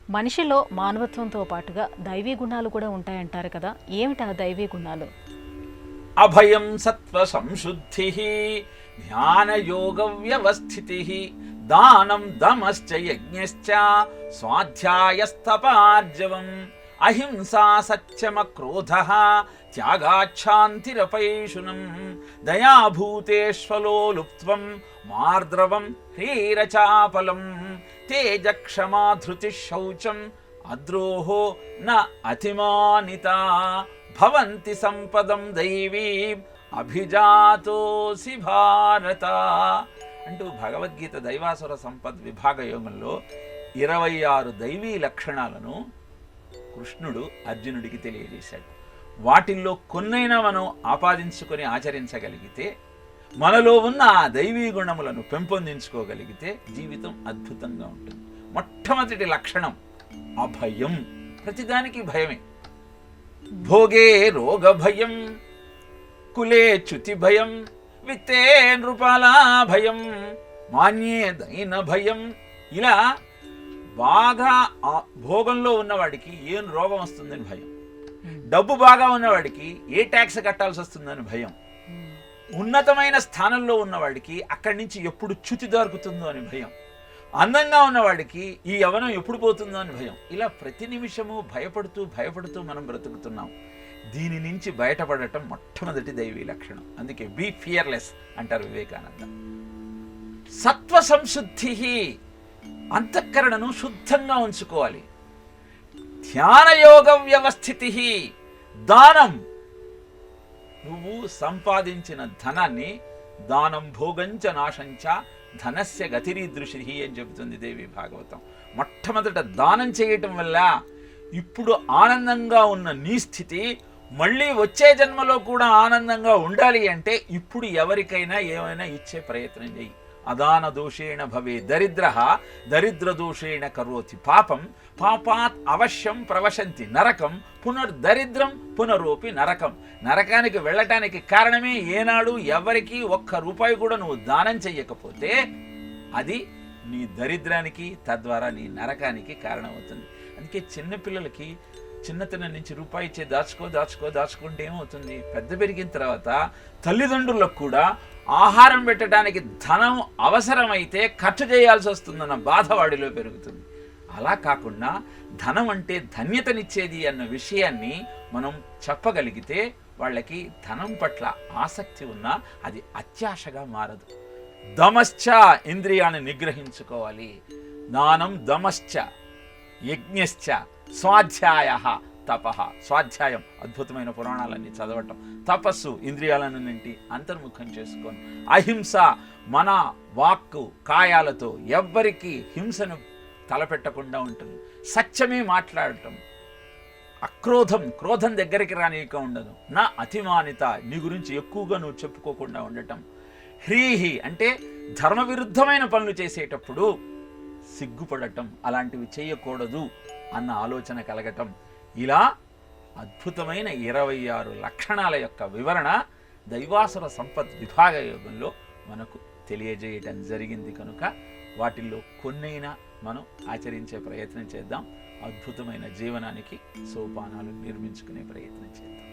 మనిషిలో మానవత్వంతో పాటుగా దైవీ గుణాలు కూడా ఉంటాయంటారు కదా, ఏమిటా దైవీ గుణాలు? అభయం సత్వ సంశుద్ధి, ధ్యాన యోగ వ్యవస్థితి, దానం దమశ్చ యజ్ఞశ్చ, స్వాధ్యాయస్తపార్జవం, అహింసా సత్యమక్రోధః, త్యాగాచ్ఛాంతిరపైషునం, దయాభూతేష్వలోలుప్త్వం, మార్ద్రవం హ్రీరచాపలం, తేజక్షమా ధృతి శౌచం, అద్రోహో న అతిమానితా, భవంతి సంపదం దైవీం అభిజాతోసి భారత అంటూ భగవద్గీత దైవాసుర సంపద్ విభాగ యోగంలో 26 దైవీ లక్షణాలను కృష్ణుడు అర్జునుడికి తెలియజేశాడు. వాటిల్లో కొన్నైనా మనం ఆపాదించుకొని ఆచరించగలిగితే, మనలో ఉన్న ఆ దైవీ గుణములను పెంపొందించుకోగలిగితే జీవితం అద్భుతంగా ఉంటుంది. మొట్టమొదటి లక్షణం అభయం. ప్రతిదానికి భయమే. భోగే రోగ భయం, కులే చ్యుతి భయం, విత్తే నృపాల భయం, మాన్యే దైన భయం. ఇలా బాగా భోగంలో ఉన్నవాడికి ఏం రోగం వస్తుందని భయం, డబ్బు బాగా ఉన్నవాడికి ఏ ట్యాక్స్ కట్టాల్సి వస్తుందని భయం, ఉన్నతమైన స్థానంలో ఉన్నవాడికి అక్కడి నుంచి ఎప్పుడు చ్యుతి దొరుకుతుందో అని భయం, అందంగా ఉన్నవాడికి ఈ యవనం ఎప్పుడు పోతుందో అని భయం. ఇలా ప్రతి నిమిషము భయపడుతూ మనం బ్రతుకుతున్నాం. దీని నుంచి బయటపడటం మొట్టమొదటి దైవీ లక్షణం. అందుకే బీ ఫియర్లెస్ అంటారు వివేకానంద. సత్వ సంశుద్ధి, అంతఃకరణను శుద్ధంగా ఉంచుకోవాలి. ధ్యానయోగ వ్యవస్థితి, దానం. నువ్వు సంపాదించిన ధనాన్ని దానం భోగంచ నాశంచ ధనస్య గతిరీదృషి అని చెబుతుంది దేవి భాగవతం. మొట్టమొదట దానం చేయటం వల్ల ఇప్పుడు ఆనందంగా ఉన్న నీ స్థితి మళ్ళీ వచ్చే జన్మలో కూడా ఆనందంగా ఉండాలి అంటే ఇప్పుడు ఎవరికైనా ఏమైనా ఇచ్చే ప్రయత్నం చేయి. అదాన దోషేణ భవే దరిద్ర, దరిద్ర దోషేణ కరోతి పాపం, పాపాత్ అవశ్యం ప్రవశంతి నరకం, పునర్దరిద్రం పునరోపి నరకం. నరకానికి వెళ్ళటానికి కారణమే ఏనాడు ఎవరికి ఒక్క రూపాయి కూడా నువ్వు దానం చెయ్యకపోతే అది నీ దరిద్రానికి, తద్వారా నీ నరకానికి కారణమవుతుంది. అందుకే చిన్నపిల్లలకి చిన్నతనం నుంచి రూపాయి ఇచ్చే దాచుకుంటే ఏమవుతుంది, పెద్ద పెరిగిన తర్వాత తల్లిదండ్రులకు కూడా ఆహారం పెట్టడానికి ధనం అవసరమైతే ఖర్చు చేయాల్సి వస్తుందన్న బాధ వాడిలో పెరుగుతుంది. అలా కాకుండా ధనం అంటే ధన్యతనిచ్చేది అన్న విషయాన్ని మనం చెప్పగలిగితే వాళ్ళకి ధనం పట్ల ఆసక్తి ఉన్నా అది అత్యాశగా మారదు. దమశ్చ, ఇంద్రియాన్ని నిగ్రహించుకోవాలి. దానం దమశ్చ, యజ్ఞశ్చ, స్వాధ్యాయ తపః. స్వాధ్యాయం అద్భుతమైన పురాణాలన్నీ చదవటం, తపస్సు ఇంద్రియాలన్నింటి అంతర్ముఖం చేసుకొని, అహింస మన వాక్కు కాయాలతో ఎవ్వరికి హింసను తలపెట్టకుండా ఉంటుంది, సత్యమే మాట్లాడటం, అక్రోధం క్రోధం దగ్గరికి రానిక ఉండదు, నా అతిమానిత నీ గురించి ఎక్కువగా నువ్వు చెప్పుకోకుండా ఉండటం, హ్రీహి అంటే ధర్మ విరుద్ధమైన పనులు చేసేటప్పుడు సిగ్గుపడటం, అలాంటివి చేయకూడదు అన్న ఆలోచన కలగటం. ఇలా అద్భుతమైన 26 లక్షణాల యొక్క వివరణ దైవాసుర సంపత్ విభాగ యోగంలో మనకు తెలియజేయటం జరిగింది. కనుక వాటిల్లో కొన్నైనా మనం ఆచరించే ప్రయత్నం చేద్దాం. అద్భుతమైన జీవనానికి సోపానాలు నిర్మించుకునే ప్రయత్నం చేద్దాం.